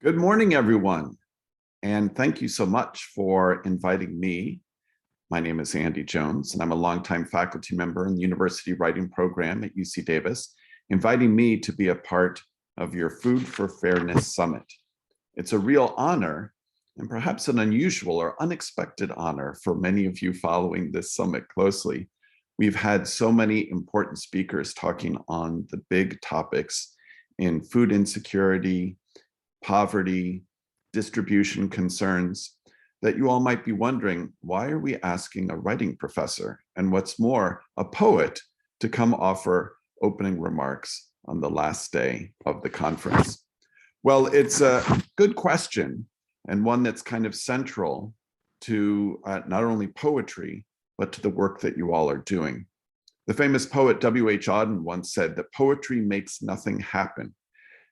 Good morning, everyone, and thank you so much for inviting me. My name is Andy Jones, and I'm a longtime faculty member in the University Writing Program at UC Davis, inviting me to be a part of your Food for Fairness Summit. It's a real honor, and perhaps an unusual or unexpected honor for many of you following this summit closely. We've had so many important speakers talking on the big topics in food insecurity, poverty, distribution concerns, that you all might be wondering, why are we asking a writing professor, and what's more, a poet, to come offer opening remarks on the last day of the conference? Well, it's a good question, and one that's kind of central to not only poetry, but to the work that you all are doing. The famous poet W.H. Auden once said that poetry makes nothing happen.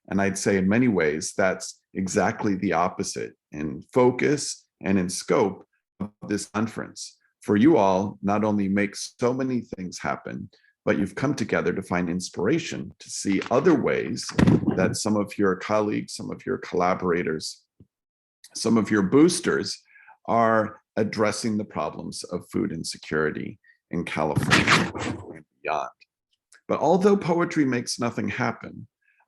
And I'd say in many ways, that's exactly the opposite in focus and in scope of this conference. For you all, not only make so many things happen, but you've come together to find inspiration to see other ways that some of your colleagues, some of your collaborators, some of your boosters are addressing the problems of food insecurity in California and beyond. But although poetry makes nothing happen,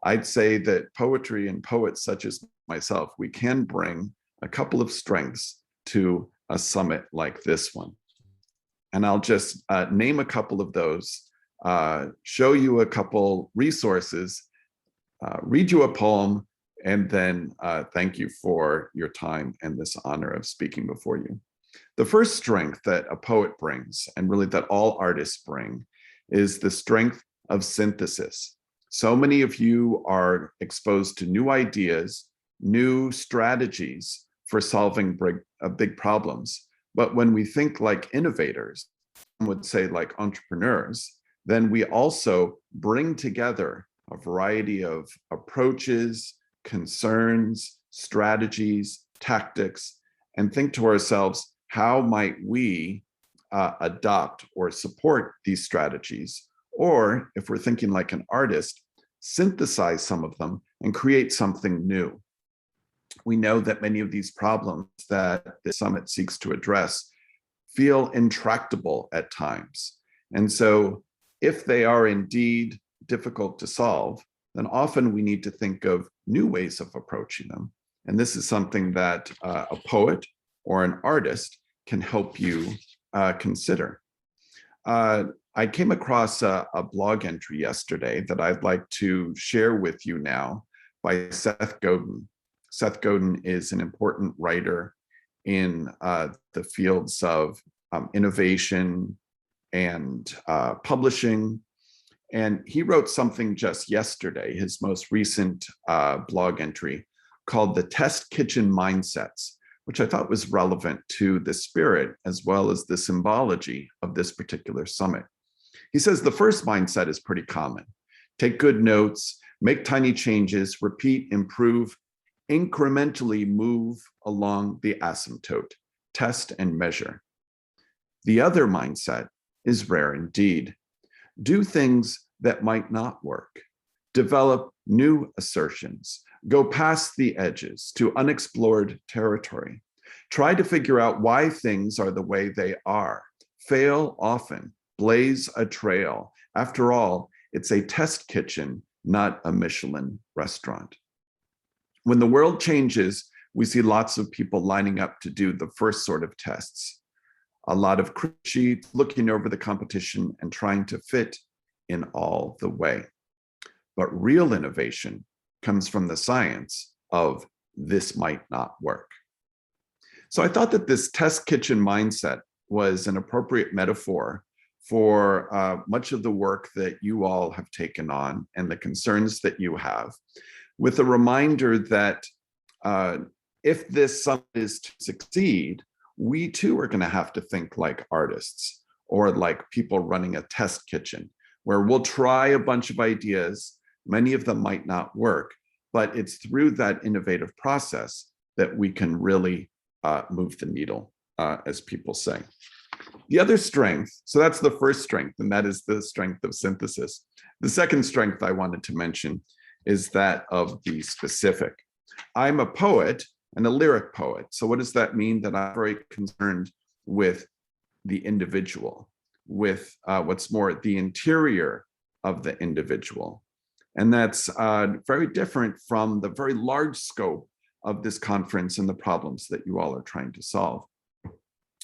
I'd say that poetry and poets such as myself, we can bring a couple of strengths to a summit like this one. And I'll just name a couple of those, show you a couple resources, read you a poem, and then thank you for your time and this honor of speaking before you. The first strength that a poet brings, and really that all artists bring, is the strength of synthesis. So many of you are exposed to new ideas, new strategies for solving big problems. But when we think like innovators, some would say like entrepreneurs, then we also bring together a variety of approaches, concerns, strategies, tactics, and think to ourselves, how might we adopt or support these strategies? Or if we're thinking like an artist, synthesize some of them and create something new. We know that many of these problems that the summit seeks to address feel intractable at times. And so if they are indeed difficult to solve, then often we need to think of new ways of approaching them. And this is something that a poet or an artist can help you consider. I came across a blog entry yesterday that I'd like to share with you now by Seth Godin. Seth Godin is an important writer in the fields of innovation and publishing. And he wrote something just yesterday, his most recent blog entry, called The Test Kitchen Mindsets, which I thought was relevant to the spirit as well as the symbology of this particular summit. He says the first mindset is pretty common. Take good notes, make tiny changes, repeat, improve, incrementally move along the asymptote, test and measure. The other mindset is rare indeed. Do things that might not work. Develop new assertions. Go past the edges to unexplored territory. Try to figure out why things are the way they are. Fail often. Blaze a trail. After all, it's a test kitchen, not a Michelin restaurant. When the world changes, we see lots of people lining up to do the first sort of tests. A lot of sheets, looking over the competition and trying to fit in all the way. But real innovation comes from the science of this might not work. So I thought that this test kitchen mindset was an appropriate metaphor for much of the work that you all have taken on and the concerns that you have, with a reminder that if this summit is to succeed, we too are going to have to think like artists or like people running a test kitchen, where we'll try a bunch of ideas. Many of them might not work, but it's through that innovative process that we can really move the needle, as people say. The other strength, so that's the first strength, and that is the strength of synthesis. The second strength I wanted to mention is that of the specific. I'm a poet and a lyric poet. So what does that mean? That I'm very concerned with the individual, with what's more, the interior of the individual. And that's very different from the very large scope of this conference and the problems that you all are trying to solve.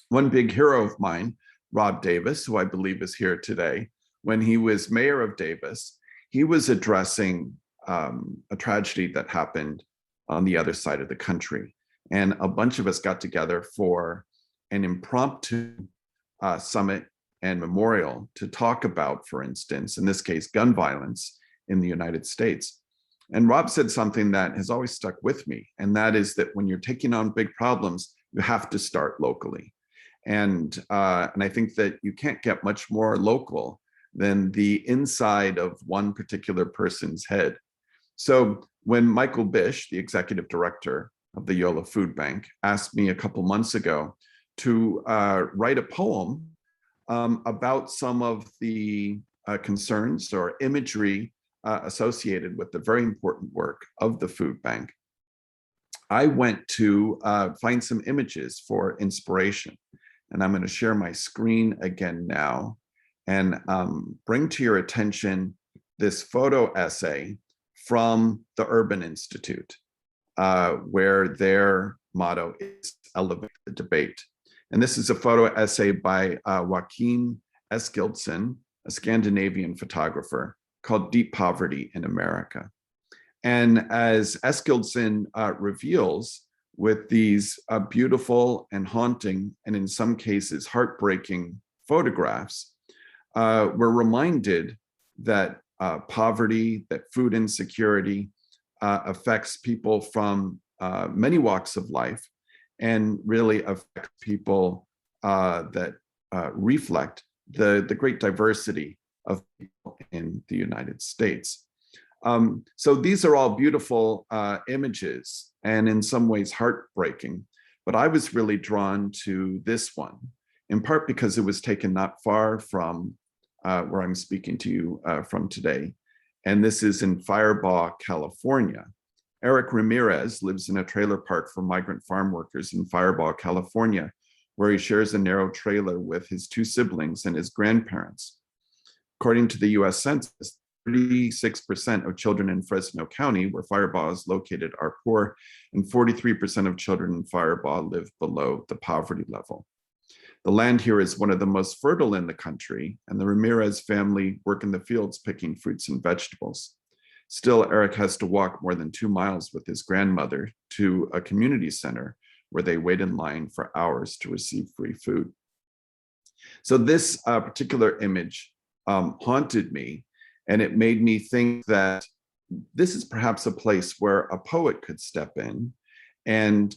One big hero of mine, Rob Davis, who I believe is here today, when he was mayor of Davis, he was addressing a tragedy that happened on the other side of the country. And a bunch of us got together for an impromptu summit and memorial to talk about, for instance, in this case, gun violence in the United States. And Rob said something that has always stuck with me, and that is that when you're taking on big problems, you have to start locally. And I think that you can't get much more local than the inside of one particular person's head. So when Michael Bish, the executive director of the Yolo Food Bank, asked me a couple months ago to write a poem about some of the concerns or imagery associated with the very important work of the food bank, I went to find some images for inspiration. And I'm going to share my screen again now and bring to your attention this photo essay from the Urban Institute, where their motto is elevate the debate. And this is a photo essay by Joaquin Eskildsen, a Scandinavian photographer, called Deep Poverty in America. And as Eskildsen reveals, with these beautiful and haunting, and in some cases heartbreaking photographs, we're reminded that poverty, that food insecurity affects people from many walks of life, and really affects people that reflect the great diversity of people in the United States. So these are all beautiful images and in some ways heartbreaking, but I was really drawn to this one, in part because it was taken not far from where I'm speaking to you from today. And this is in Firebaugh, California. Eric Ramirez lives in a trailer park for migrant farm workers in Firebaugh, California, where he shares a narrow trailer with his two siblings and his grandparents. According to the US Census, 36% of children in Fresno County, where Firebaugh is located, are poor, and 43% of children in Firebaugh live below the poverty level. The land here is one of the most fertile in the country, and the Ramirez family work in the fields picking fruits and vegetables. Still, Eric has to walk more than 2 miles with his grandmother to a community center where they wait in line for hours to receive free food. So this particular image haunted me, and it made me think that this is perhaps a place where a poet could step in and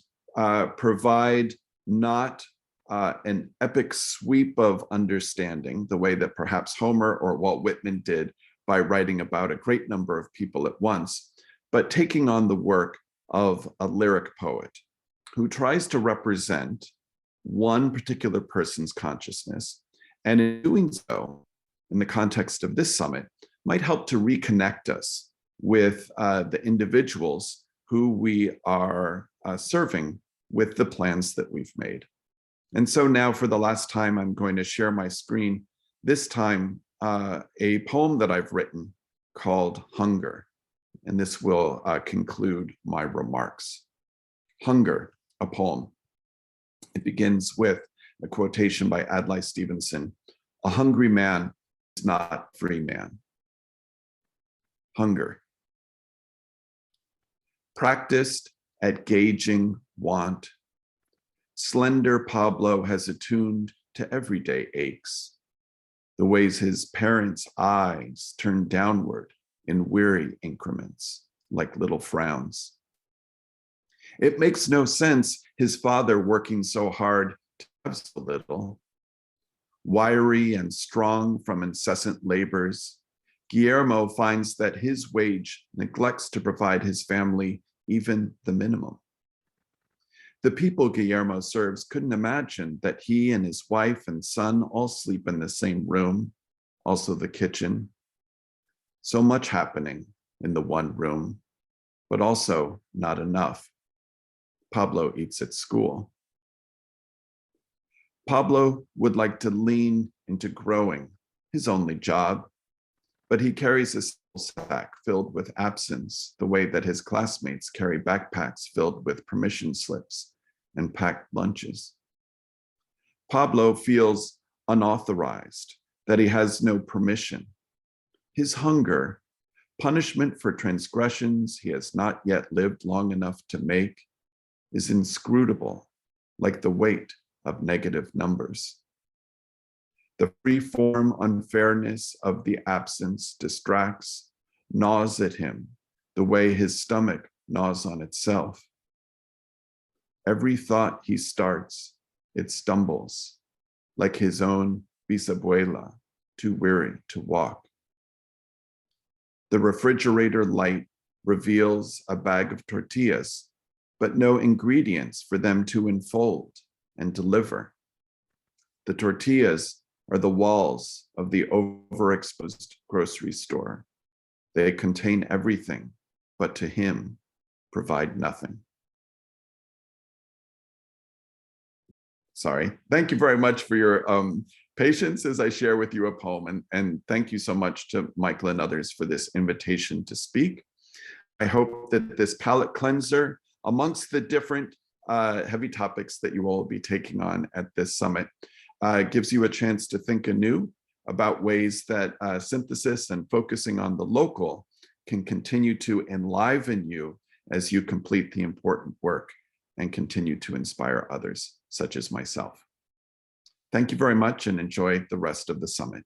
provide not an epic sweep of understanding, the way that perhaps Homer or Walt Whitman did by writing about a great number of people at once, but taking on the work of a lyric poet who tries to represent one particular person's consciousness. And in doing so, in the context of this summit, might help to reconnect us with the individuals who we are serving with the plans that we've made. And so now, for the last time, I'm going to share my screen, this time a poem that I've written called Hunger. And this will conclude my remarks. Hunger, a poem. It begins with a quotation by Adlai Stevenson: "A hungry man is not a free man." Hunger. Practiced at gauging want, slender Pablo has attuned to everyday aches, the ways his parents' eyes turn downward in weary increments, like little frowns. It makes no sense, his father working so hard to have so little. Wiry and strong from incessant labors, Guillermo finds that his wage neglects to provide his family even the minimum. The people Guillermo serves couldn't imagine that he and his wife and son all sleep in the same room, also the kitchen. So much happening in the one room, but also not enough. Pablo eats at school. Pablo would like to lean into growing, his only job, but he carries a sack filled with absence the way that his classmates carry backpacks filled with permission slips and packed lunches. Pablo feels unauthorized, that he has no permission. His hunger, punishment for transgressions he has not yet lived long enough to make, is inscrutable, like the weight of negative numbers. The free-form unfairness of the absence distracts, gnaws at him, the way his stomach gnaws on itself. Every thought he starts, it stumbles, like his own bisabuela, too weary to walk. The refrigerator light reveals a bag of tortillas, but no ingredients for them to enfold and deliver. The tortillas are the walls of the overexposed grocery store. They contain everything, but to him, provide nothing. Sorry. Thank you very much for your patience as I share with you a poem. And thank you so much to Michael and others for this invitation to speak. I hope that this palate cleanser, amongst the different heavy topics that you will be taking on at this summit, gives you a chance to think anew about ways that synthesis and focusing on the local can continue to enliven you as you complete the important work and continue to inspire others, such as myself. Thank you very much and enjoy the rest of the summit.